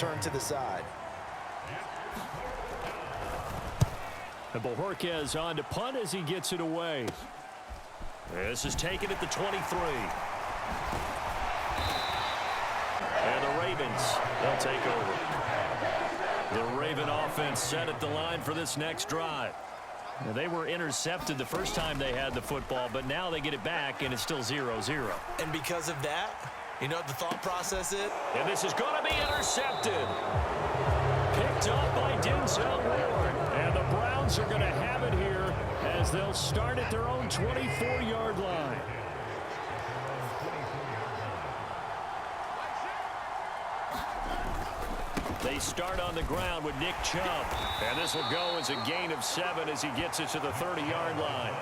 turned to the side. And Bojorquez on to punt as he gets it away. This is taken at the 23. And the Ravens, they'll take over. The Raven offense set at the line for this next drive. Now, they were intercepted the first time they had the football, but now they get it back, and it's still 0-0. And because of that, you know what the thought process is? And this is going to be intercepted. Picked up by Denzel Ward. And the Browns are going to have it here as they'll start at their own 24-yard line. They start on the ground with Nick Chubb. And this will go as a gain of 7 as he gets it to the 30-yard line.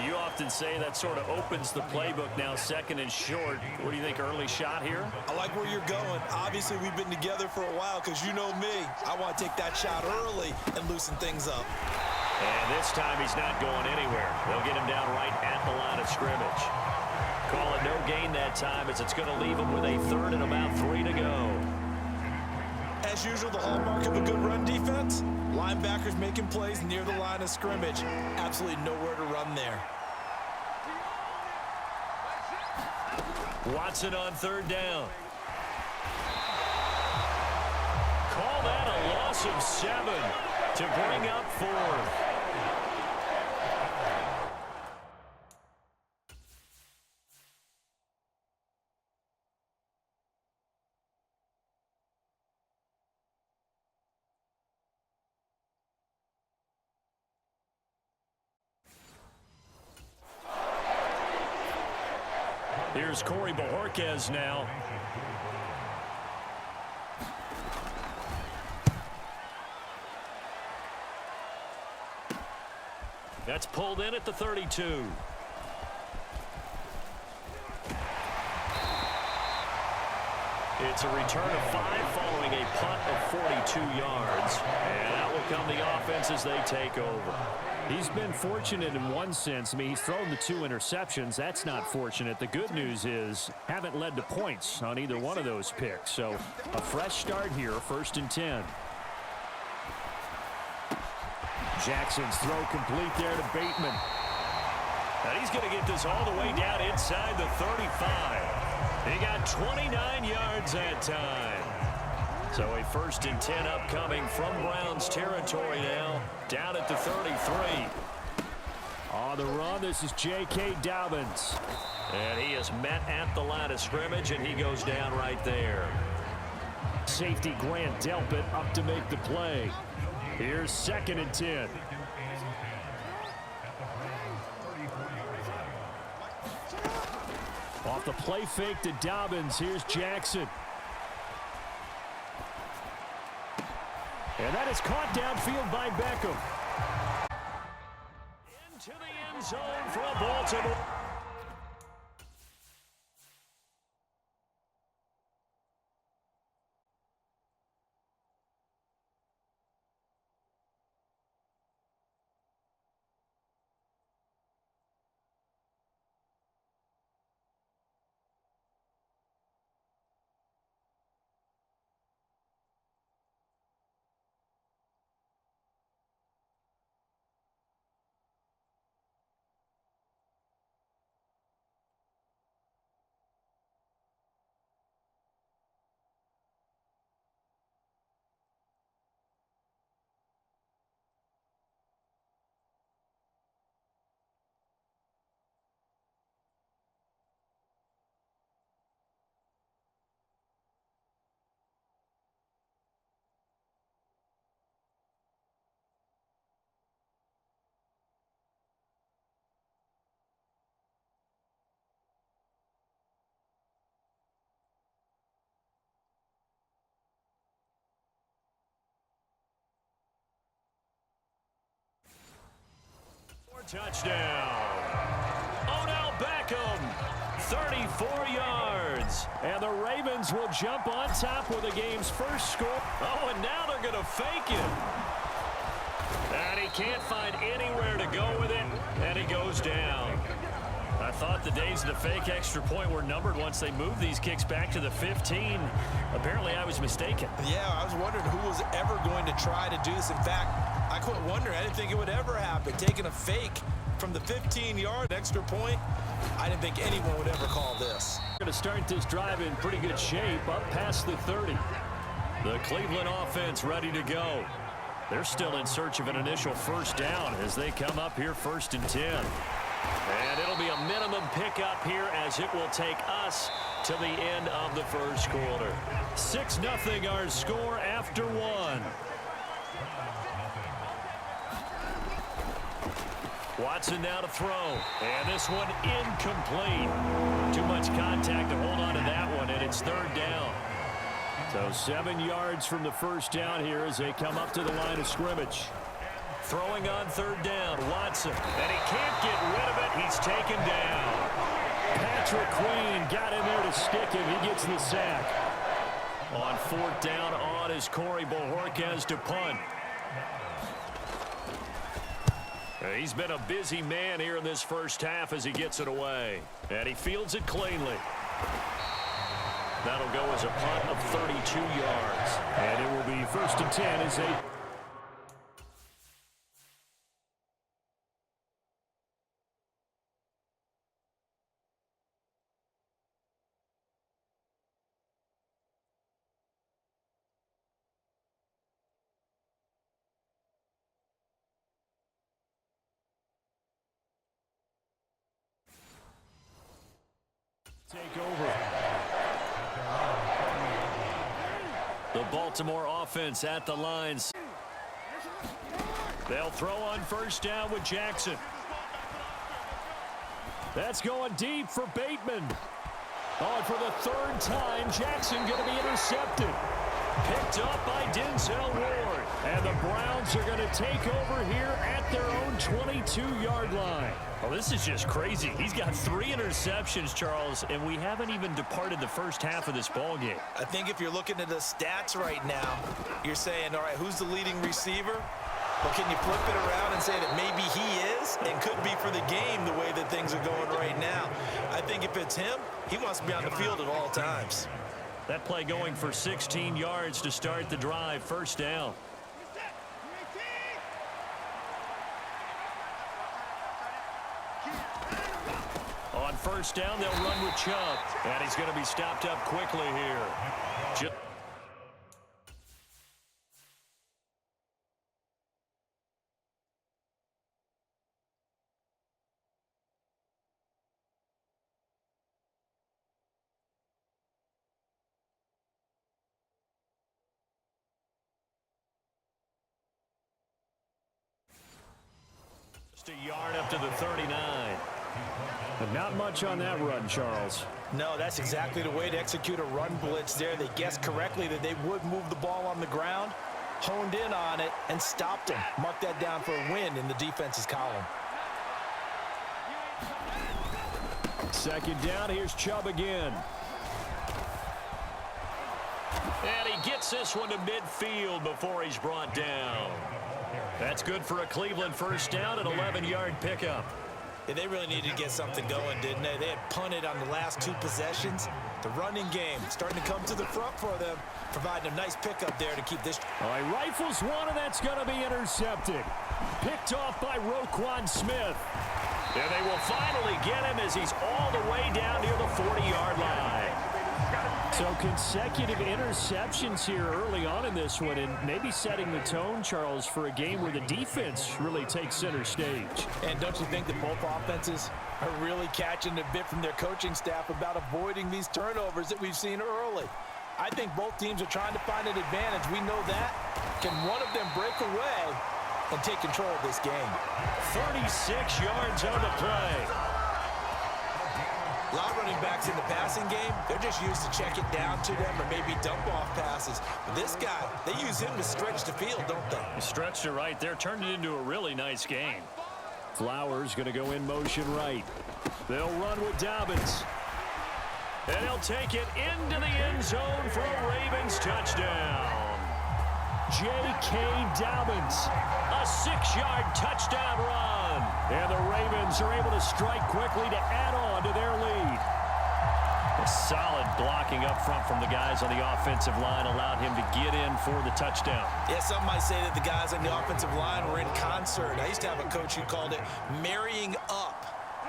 You often say that sort of opens the playbook now, second and short. What do you think, early shot here? I like where you're going. Obviously, we've been together for a while because you know me. I want to take that shot early and loosen things up. And this time he's not going anywhere. They'll get him down right at the line of scrimmage. Call it no gain that time as it's going to leave him with a third and about 3 to go. As usual, the hallmark of a good run defense, linebackers making plays near the line of scrimmage. Absolutely nowhere to run there. Watson on third down. Call that a loss of 7 to bring up 4th. Here's Corey Bojorquez now. That's pulled in at the 32. It's a return of 5 following a punt of 42 yards. And out will come the offense as they take over. He's been fortunate in one sense. I mean, he's thrown the 2 interceptions. That's not fortunate. The good news is haven't led to points on either one of those picks. So a fresh start here, 1st and 10. Jackson's throw complete there to Bateman. And he's going to get this all the way down inside the 35. He got 29 yards that time. So a 1st and 10 upcoming from Browns territory now, down at the 33. On the run, this is J.K. Dobbins. And he is met at the line of scrimmage, and he goes down right there. Safety Grant Delpit up to make the play. Here's 2nd and 10. Off the play fake to Dobbins, here's Jackson. And that is caught downfield by Beckham. Into the end zone for Baltimore. Touchdown. Odell Beckham, 34 yards. And the Ravens will jump on top with the game's first score. Oh, and now they're going to fake it. And he can't find anywhere to go with it, and he goes down. I thought the days of the fake extra point were numbered once they moved these kicks back to the 15. Apparently, I was mistaken. Yeah, I was wondering who was ever going to try to do this. In fact, I quit wondering. I didn't think it would ever happen. Taking a fake from the 15-yard extra point, I didn't think anyone would ever call this. We're going to start this drive in pretty good shape, up past the 30. The Cleveland offense ready to go. They're still in search of an initial first down as they come up here 1st and 10. And it'll be a minimum pickup here as it will take us to the end of the first quarter. 6-0 our score after one. Watson now to throw. And this one incomplete. Too much contact to hold on to that one, and it's 3rd down. So 7 yards from the first down here as they come up to the line of scrimmage. Throwing on 3rd down, Watson. And he can't get rid of it. He's taken down. Patrick Queen got in there to stick him. He gets the sack. On 4th down on is Corey Bojorquez to punt. He's been a busy man here in this first half as he gets it away. And he fields it cleanly. That'll go as a punt of 32 yards. And it will be 1st and 10 as they... take over. The Baltimore offense at the lines. They'll throw on 1st down with Jackson. That's going deep for Bateman. Oh, and for the 3rd time, Jackson going to be intercepted. Picked up by Denzel Ward. And the Browns are going to take over here at their own 22-yard line. Well, this is just crazy. He's got 3 interceptions, Charles, and we haven't even departed the first half of this ballgame. I think if you're looking at the stats right now, you're saying, all right, who's the leading receiver? Well, can you flip it around and say that maybe he is and could be for the game the way that things are going right now? I think if it's him, he wants to be on the field at all times. That play going for 16 yards to start the drive. 1st down. On 1st down, they'll run with Chubb. And he's going to be stopped up quickly here. Just a yard up to the 39. But not much on that run, Charles. No, that's exactly the way to execute a run blitz there. They guessed correctly that they would move the ball on the ground, honed in on it, and stopped him. Mark that down for a win in the defense's column. 2nd down, here's Chubb again. And he gets this one to midfield before he's brought down. That's good for a Cleveland 1st down, an 11-yard pickup. Yeah, they really needed to get something going, didn't they? They had punted on the last 2 possessions. The running game starting to come to the front for them, providing a nice pickup there to keep this. All right, rifles one, and that's going to be intercepted. Picked off by Roquan Smith. And they will finally get him as he's all the way down near the 40-yard line. So consecutive interceptions here early on in this one, and maybe setting the tone, Charles, for a game where the defense really takes center stage. And don't you think that both offenses are really catching a bit from their coaching staff about avoiding these turnovers that we've seen early? I think both teams are trying to find an advantage. We know that. Can one of them break away and take control of this game? 36 yards on the play. A lot of running backs in the passing game, they're just used to check it down to them or maybe dump off passes. But this guy, they use him to stretch the field, don't they? He stretched it right there, turned it into a really nice game. Flowers going to go in motion right. They'll run with Dobbins. And he'll take it into the end zone for a Ravens touchdown. J.K. Dobbins. A 6-yard touchdown run. And the Ravens are able to strike quickly to add on to their lead. A solid blocking up front from the guys on the offensive line allowed him to get in for the touchdown. Yeah, some might say that the guys on the offensive line were in concert. I used to have a coach who called it marrying up,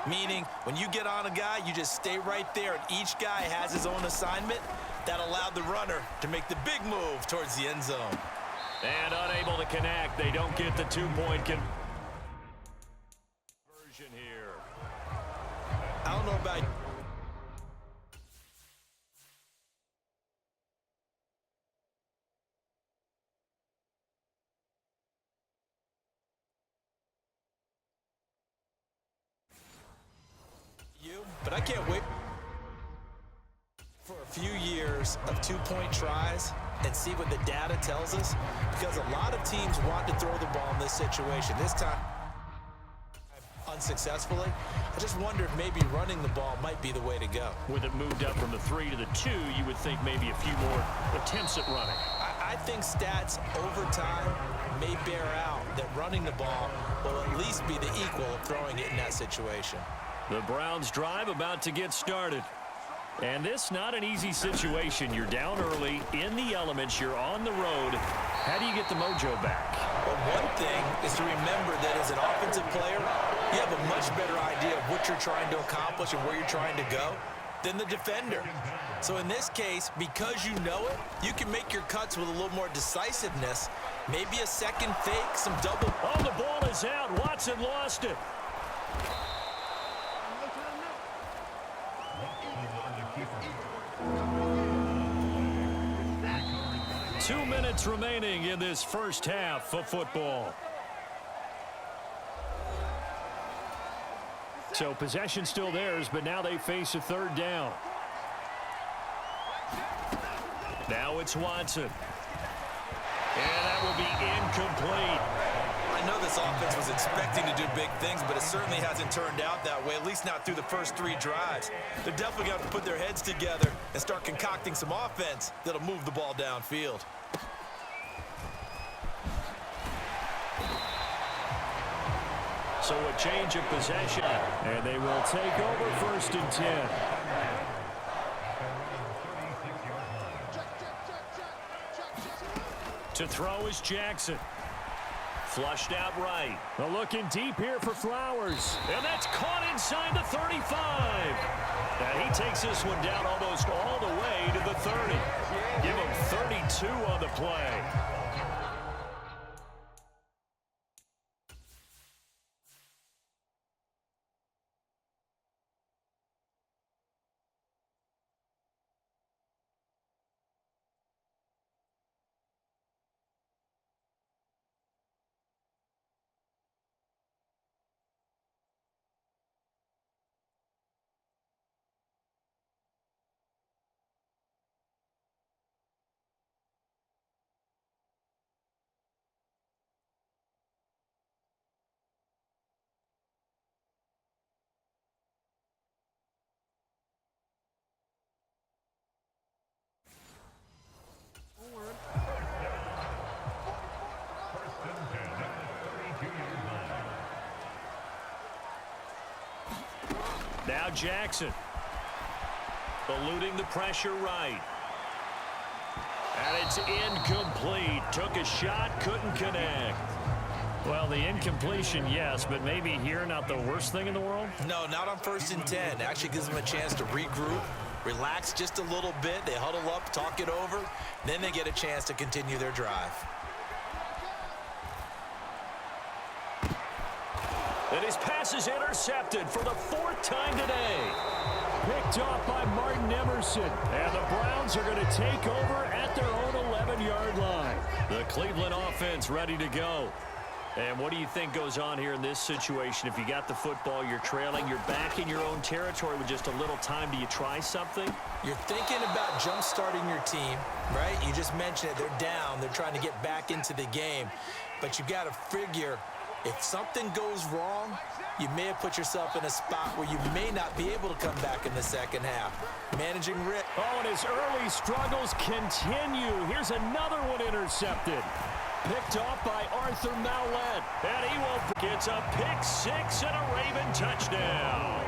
meaning when you get on a guy, you just stay right there, and each guy has his own assignment. That allowed the runner to make the big move towards the end zone. And unable to connect. They don't get the 2-point conversion here. I don't know about you, but I can't wait for a few years of 2-point tries and see what the data tells us, because a lot of teams want to throw the ball in this situation. This time, unsuccessfully. I just wonder if maybe running the ball might be the way to go. With it moved up from the 3 to the 2, you would think maybe a few more attempts at running. I think stats over time may bear out that running the ball will at least be the equal of throwing it in that situation. The Browns drive about to get started. And this not an easy situation. You're down early, in the elements, you're on the road. How do you get the mojo back? Well, one thing is to remember that as an offensive player, you have a much better idea of what you're trying to accomplish and where you're trying to go than the defender. So in this case, because you know it, you can make your cuts with a little more decisiveness. Maybe a second fake, some double. Oh, the ball is out. Watson lost it. 2 minutes remaining in this first half of football. So possession still theirs, but now they face a 3rd down. Now it's Watson. And that will be incomplete. I know this offense was expecting to do big things, but it certainly hasn't turned out that way, at least not through the first 3 drives. They're definitely going to put their heads together and start concocting some offense that'll move the ball downfield. So a change of possession, and they will take over 1st and 10. To throw is Jackson. Flushed out right. They're looking deep here for Flowers. And that's caught inside the 35. And he takes this one down almost all the way to the 30. Give him 32 on the play. Now Jackson. Eluding the pressure right. And it's incomplete. Took a shot, couldn't connect. Well, the incompletion, yes, but maybe here not the worst thing in the world? No, not on 1st and 10. Actually gives them a chance to regroup, relax just a little bit. They huddle up, talk it over. Then they get a chance to continue their drive. And his pass is intercepted for the 4th time today. Picked off by Martin Emerson. And the Browns are going to take over at their own 11-yard line. The Cleveland offense ready to go. And what do you think goes on here in this situation? If you got the football, you're trailing, you're back in your own territory with just a little time. Do you try something? You're thinking about jump-starting your team, right? You just mentioned it. They're down. They're trying to get back into the game. But you got to figure, if something goes wrong, you may have put yourself in a spot where you may not be able to come back in the second half. Managing risk. Oh, and his early struggles continue. Here's another one intercepted. Picked off by Arthur Maulet. And he will get a pick six and a Raven touchdown.